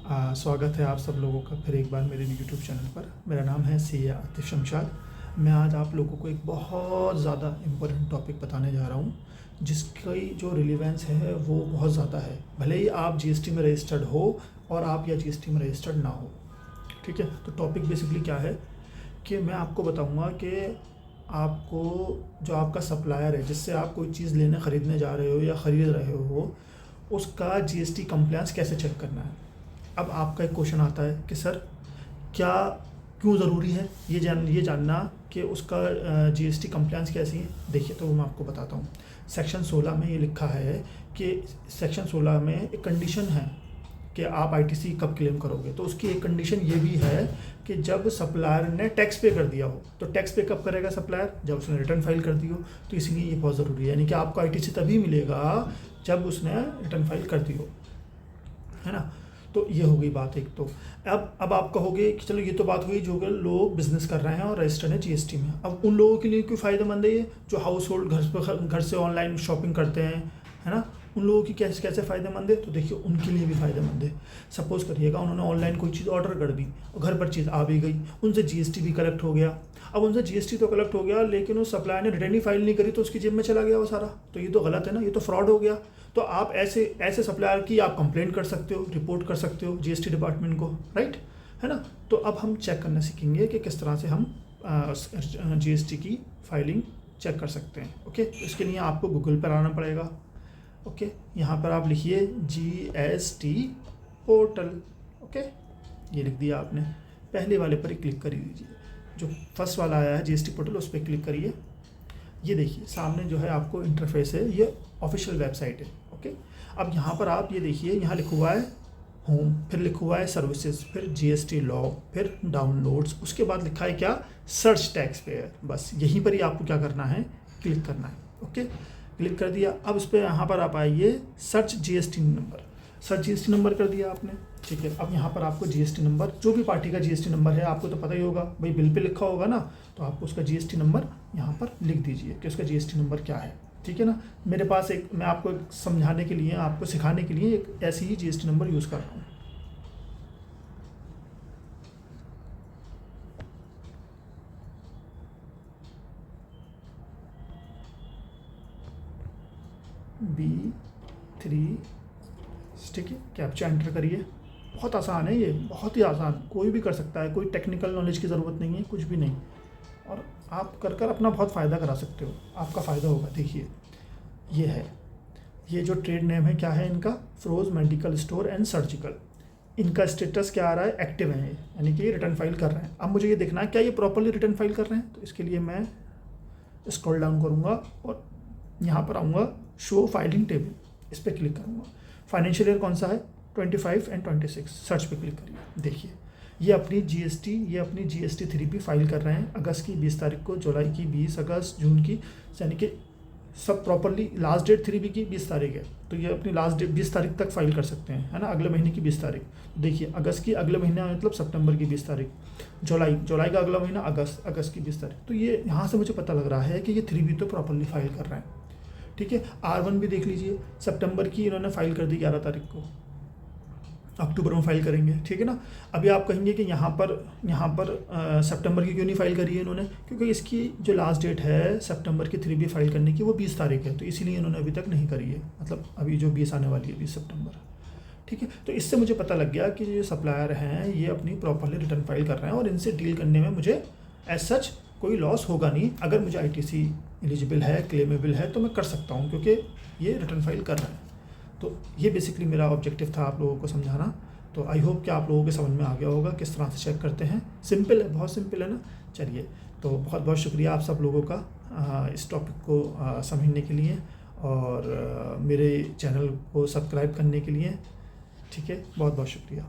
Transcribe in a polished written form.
स्वागत है आप सब लोगों का फिर एक बार मेरे यूट्यूब चैनल पर। मेरा नाम है सी आतिफ शमशाद। मैं आज आप लोगों को एक बहुत ज़्यादा इम्पोर्टेंट टॉपिक बताने जा रहा हूँ, जिसकी जो रिलेवेंस है वो बहुत ज़्यादा है, भले ही आप जीएसटी में रजिस्टर्ड हो और आप या जीएसटी में रजिस्टर्ड ना हो। ठीक है, तो टॉपिक बेसिकली क्या है कि मैं आपको बताऊँगा कि आपको जो आपका सप्लायर है, जिससे आप कोई चीज़ लेने ख़रीदने जा रहे हो या ख़रीद रहे हो, उसका जीएसटी कंप्लायंस कैसे चेक करना है। अब आपका एक क्वेश्चन आता है कि सर क्या क्यों ज़रूरी है ये जानना कि उसका जीएसटी कंप्लायंस कैसी है। देखिए, तो मैं आपको बताता हूँ। सेक्शन 16 में ये लिखा है कि सेक्शन 16 में एक कंडीशन है कि आप आईटीसी कब क्लेम करोगे। तो उसकी एक कंडीशन ये भी है कि जब सप्लायर ने टैक्स पे कर दिया हो। तो टैक्स पे कब करेगा सप्लायर? जब उसने रिटर्न फाइल कर दी हो। तो इसीलिए ये बहुत ज़रूरी है, यानी कि आपको आईटीसी तभी मिलेगा जब उसने रिटर्न फाइल कर दी हो, है ना। तो ये हो गई बात एक। तो अब आप कहोगे कि चलो ये तो बात हुई जो लोग बिज़नेस कर रहे हैं और रजिस्टर्ड है जीएसटी में। अब उन लोगों के लिए क्यों फ़ायदेमंद है ये, जो हाउस होल्ड घर से ऑनलाइन शॉपिंग करते हैं, है ना। उन लोगों की कैसे कैसे फ़ायदेमंद है, तो देखिए उनके लिए भी फ़ायदेमंद है। सपोज़ करिएगा उन्होंने ऑनलाइन कोई चीज़ ऑर्डर कर दी और घर पर चीज़ आ भी गई, उनसे जीएसटी भी कलेक्ट हो गया। अब उनसे जीएसटी तो कलेक्ट हो गया, लेकिन उस सप्लायर ने रिटर्न ही फाइल नहीं करी, तो उसकी जेब में चला गया वो सारा। तो ये तो गलत है ना, ये तो फ्रॉड हो गया। तो आप ऐसे सप्लायर की आप कंप्लेंट कर सकते हो, रिपोर्ट कर सकते हो जीएसटी डिपार्टमेंट को, राइट, है ना। तो अब हम चेक करना सीखेंगे कि किस तरह से हम जीएसटी की फाइलिंग चेक कर सकते हैं। ओके, इसके लिए आपको गूगल पर आना पड़ेगा। ओके, यहाँ पर आप लिखिए जीएसटी पोर्टल। ओके, ये लिख दिया आपने। पहले वाले पर ही क्लिक कर दीजिए, जो फर्स्ट वाला आया है जीएसटी पोर्टल, उस पर क्लिक करिए। ये देखिए सामने जो है आपको इंटरफेस है, ये ऑफिशियल वेबसाइट है। ओके, अब यहाँ पर आप ये देखिए, यहाँ लिखा हुआ है होम, फिर लिखा हुआ है सर्विसेज, फिर जीएसटी लॉग, फिर डाउनलोड्स, उसके बाद लिखा है क्या, सर्च टैक्स पेयर। बस यहीं पर ही आपको क्या करना है, क्लिक करना है। ओके, क्लिक कर दिया। अब इस पर यहाँ पर आप आइए search GST number. Search GST number कर दिया आपने, ठीक है। अब यहाँ पर आपको जीएसटी नंबर, जो भी पार्टी का जीएसटी नंबर है, आपको तो पता ही होगा भाई, बिल पे लिखा होगा ना, तो आपको उसका जीएसटी नंबर यहाँ पर लिख दीजिए कि उसका जीएसटी नंबर क्या है, ठीक है ना। मेरे पास एक, मैं आपको समझाने के लिए, आपको सिखाने के लिए एक ऐसी ही जीएसटी नंबर यूज़ कर रहा हूँ। B3, ठीक है, कैप्चा एंटर करिए। बहुत आसान है ये, बहुत ही आसान, कोई भी कर सकता है, कोई टेक्निकल नॉलेज की ज़रूरत नहीं है, कुछ भी नहीं। और आप कर कर अपना बहुत फ़ायदा करा सकते हो, आपका फ़ायदा होगा। देखिए ये है, ये जो ट्रेड नेम है क्या है इनका, फ्रोज मेडिकल स्टोर एंड सर्जिकल। इनका स्टेटस क्या आ रहा है, एक्टिव है, यानी कि ये रिटर्न फाइल कर रहे हैं। अब मुझे ये देखना है क्या ये प्रॉपरली रिटर्न फाइल कर रहे हैं। तो इसके लिए मैं स्क्रॉल डाउन करूँगा और यहाँ पर आऊँगा शो फाइलिंग टेबल, इस पर क्लिक करूँगा। फाइनेंशियल ईयर कौन सा है, 25 एंड 26, सर्च पे क्लिक करिए। देखिए ये अपनी जीएसटी 3P फाइल कर रहे हैं, अगस्त की 20 तारीख को, जुलाई की 20, अगस्त, जून की, यानी कि सब प्रॉपरली। लास्ट डेट 3P की 20 तारीख है, तो ये अपनी लास्ट डेट 20 तारीख तक फाइल कर सकते हैं, है ना, अगले महीने की 20 तारीख। देखिए अगस्त की अगले महीने मतलब सितंबर की 20 तारीख, जुलाई का अगला महीना अगस्त की 20 तारीख। तो ये यहाँ से मुझे पता लग रहा है कि ये 3P तो प्रॉपरली फाइल कर रहे हैं, ठीक है। R1 भी देख लीजिए, सितंबर की इन्होंने फाइल कर दी 11 तारीख को, अक्टूबर में फाइल करेंगे, ठीक है ना। अभी आप कहेंगे कि यहाँ पर सितंबर की क्यों नहीं फाइल करी है इन्होंने, क्योंकि इसकी जो लास्ट डेट है सितंबर की 3B फाइल करने की वो 20 तारीख है, तो इसीलिए इन्होंने अभी तक नहीं करी है, मतलब अभी जो 20 आने वाली है 20 सितंबर, ठीक है। तो इससे मुझे पता लग गया कि जो सप्लायर हैं ये अपनी प्रॉपरली रिटर्न फाइल कर रहे हैं और इनसे डील करने में मुझे एज सच कोई लॉस होगा नहीं। अगर मुझे आईटीसी एलिजिबल है, क्लेमेबल है, तो मैं कर सकता हूँ, क्योंकि ये रिटर्न फाइल कर रहे हैं। तो ये बेसिकली मेरा ऑब्जेक्टिव था आप लोगों को समझाना। तो आई होप कि आप लोगों के समझ में आ गया होगा किस तरह से चेक करते हैं। सिंपल है, बहुत सिंपल है ना। चलिए, तो बहुत बहुत शुक्रिया आप सब लोगों का इस टॉपिक को समझने के लिए और मेरे चैनल को सब्सक्राइब करने के लिए, ठीक है। बहुत बहुत शुक्रिया।